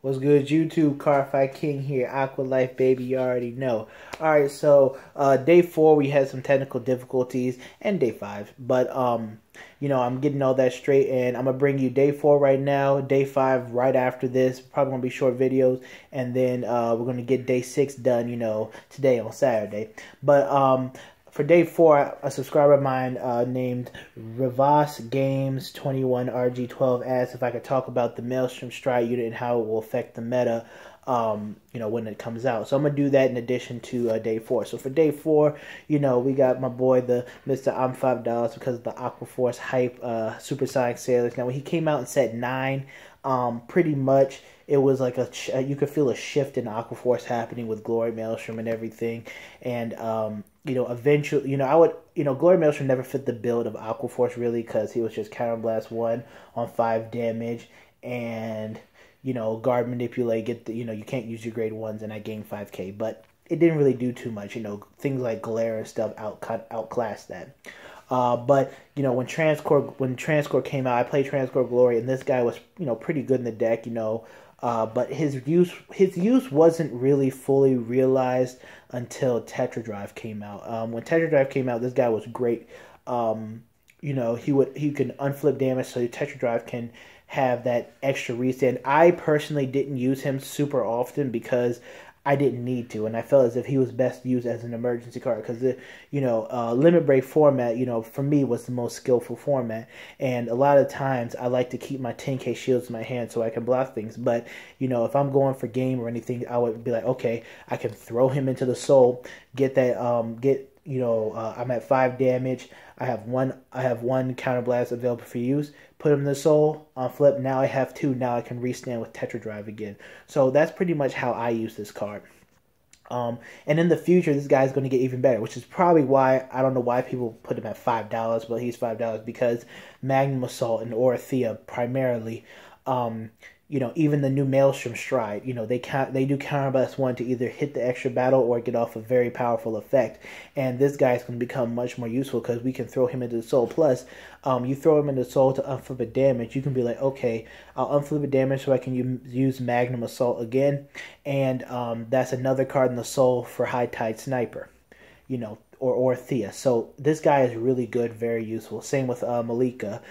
What's good, YouTube? Cardfight King here. Aqua Life, baby. You already know. Alright, so day 4 we had some technical difficulties, and day 5. But I'm getting all that straight, and I'm gonna bring you day 4 right now, day 5 right after this. Probably gonna be short videos, and then we're gonna get day 6 done, today on Saturday. But for day 4, a subscriber of mine named Rivas Games 21 RG12 asked if I could talk about the Maelstrom Stride unit and how it will affect the meta, when it comes out. So I'm gonna do that in addition to day 4. So for day 4, we got my boy, the Mr. I'm $5 because of the Aqua Force hype, Supersonic Sailors. Now when he came out in set 9, pretty much it was like you could feel a shift in Aqua Force happening with Glory Maelstrom and everything, and eventually, Glory Maelstrom never fit the build of Aqua Force really, because he was just Counterblast 1 on 5 damage, and guard manipulate, you can't use your grade 1s, and I gained 5k, but it didn't really do too much. Things like glare and stuff outclassed that. But when Transcore came out, I played Transcore Glory, and this guy was pretty good in the deck, but his use wasn't really fully realized until Tetradrive came out. When Tetradrive came out, this guy was great. He can unflip damage, so Tetradrive can have that extra reset. I personally didn't use him super often because I didn't need to, and I felt as if he was best used as an emergency card because limit break format, for me was the most skillful format, and a lot of times I like to keep my 10k shields in my hand so I can block things. But if I'm going for game or anything, I would be like, okay, I can throw him into the soul, get that, I'm at 5 damage. I have one counterblast available for use. Put him in the soul on flip. Now I have 2. Now I can restand with Tetradrive again. So that's pretty much how I use this card. And in the future, this guy's going to get even better, which is probably why I don't know why people put him at $5, but he's $5 because Magnum Assault and Orthea primarily. Even the new Maelstrom Stride, they do Counterblast 1 to either hit the extra battle or get off a very powerful effect. And this guy's going to become much more useful because we can throw him into the soul. Plus, you throw him into the soul to unflip a damage, you can be like, okay, I'll unflip a damage so I can use Magnum Assault again. And that's another card in the soul for High Tide Sniper, or Orthea. So this guy is really good, very useful. Same with Malika,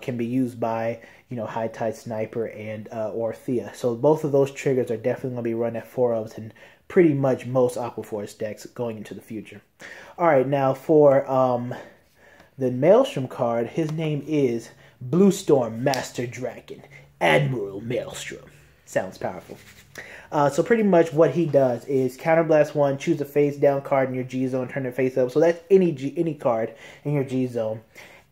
can be used by High Tide Sniper and Orthea. So both of those triggers are definitely going to be run at 4-ofs in pretty much most Aqua Force decks going into the future. All right, now for the Maelstrom card, his name is Blue Storm Master Dragon Admiral Maelstrom. Sounds powerful. So pretty much what he does is Counterblast 1, choose a face down card in your G zone, turn it face up. So that's any card in your G zone.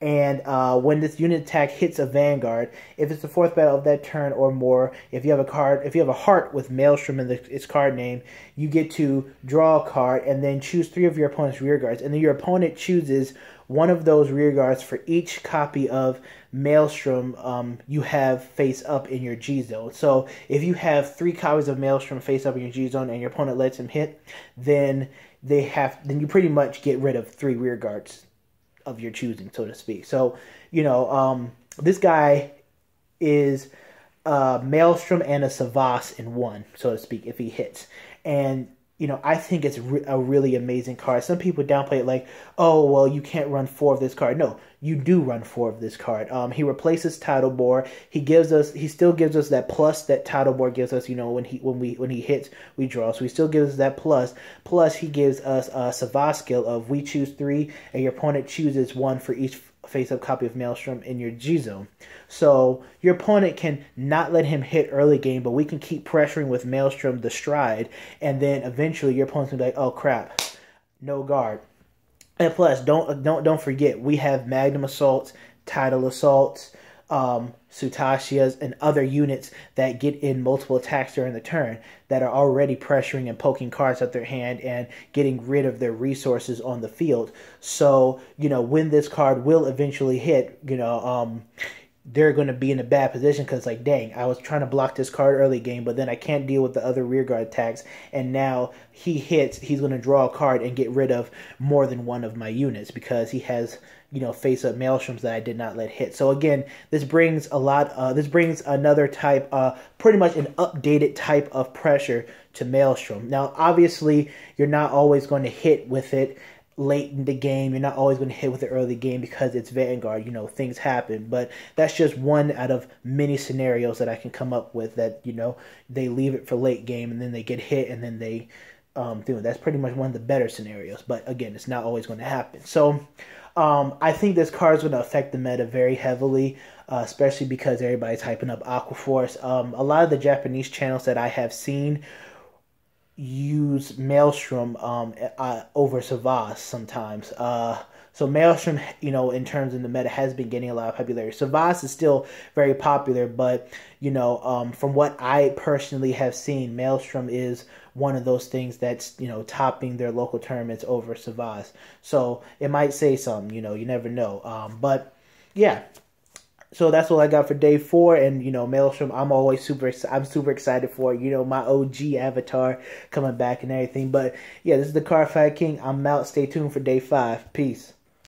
And when this unit attack hits a Vanguard, if it's the 4th battle of that turn or more, if you have a heart with Maelstrom in its card name, you get to draw a card and then choose 3 of your opponent's rear guards. And then your opponent chooses one of those rear guards for each copy of Maelstrom you have face up in your G zone. So if you have 3 copies of Maelstrom face up in your G zone and your opponent lets him hit, then you pretty much get rid of 3 rear guards of your choosing, so to speak. So, this guy is Maelstrom and a Savas in one, so to speak, if he hits. And, I think it's a really amazing card. Some people downplay it like, oh, well, you can't run 4 of this card. No, you do run 4 of this card. He replaces Tidal Bore. He still gives us that plus that Tidal Bore gives us, when he hits, we draw. So he still gives us that plus. Plus he gives us a Savas skill of we choose 3 and your opponent chooses 1 for each face-up copy of Maelstrom in your G-Zone. So your opponent can not let him hit early game, but we can keep pressuring with Maelstrom the Stride, and then eventually your opponent's gonna be like, oh crap, no guard. And plus, don't forget, we have Magnum Assaults, Tidal Assaults, Sutashias, and other units that get in multiple attacks during the turn that are already pressuring and poking cards out their hand and getting rid of their resources on the field. So, when this card will eventually hit, they're going to be in a bad position because, like, dang, I was trying to block this card early game, but then I can't deal with the other rear guard attacks, and now he hits, he's going to draw a card and get rid of more than one of my units because he has, you know, face-up Maelstroms that I did not let hit. So again, this brings this brings another type, pretty much an updated type of pressure to Maelstrom. Now, obviously, you're not always going to hit with it late in the game. You're not always going to hit with the early game because it's Vanguard. You know, things happen. But that's just one out of many scenarios that I can come up with that, you know, they leave it for late game and then they get hit and then they do it. That's pretty much one of the better scenarios. But again, it's not always going to happen. So I think this card is going to affect the meta very heavily, especially because everybody's hyping up Aqua Force. A lot of the Japanese channels that I have seen use Maelstrom over Savas sometimes. So Maelstrom, you know, in terms of the meta, has been getting a lot of popularity. Savas is still very popular, but, you know, from what I personally have seen, Maelstrom is one of those things that's, you know, topping their local tournaments over Savas. So it might say something, you know, you never know. But yeah. So that's all I got for day 4, and, you know, Maelstrom, I'm super excited for, you know, my OG avatar coming back and everything. But yeah, this is the Cardfight King. I'm out. Stay tuned for day 5. Peace.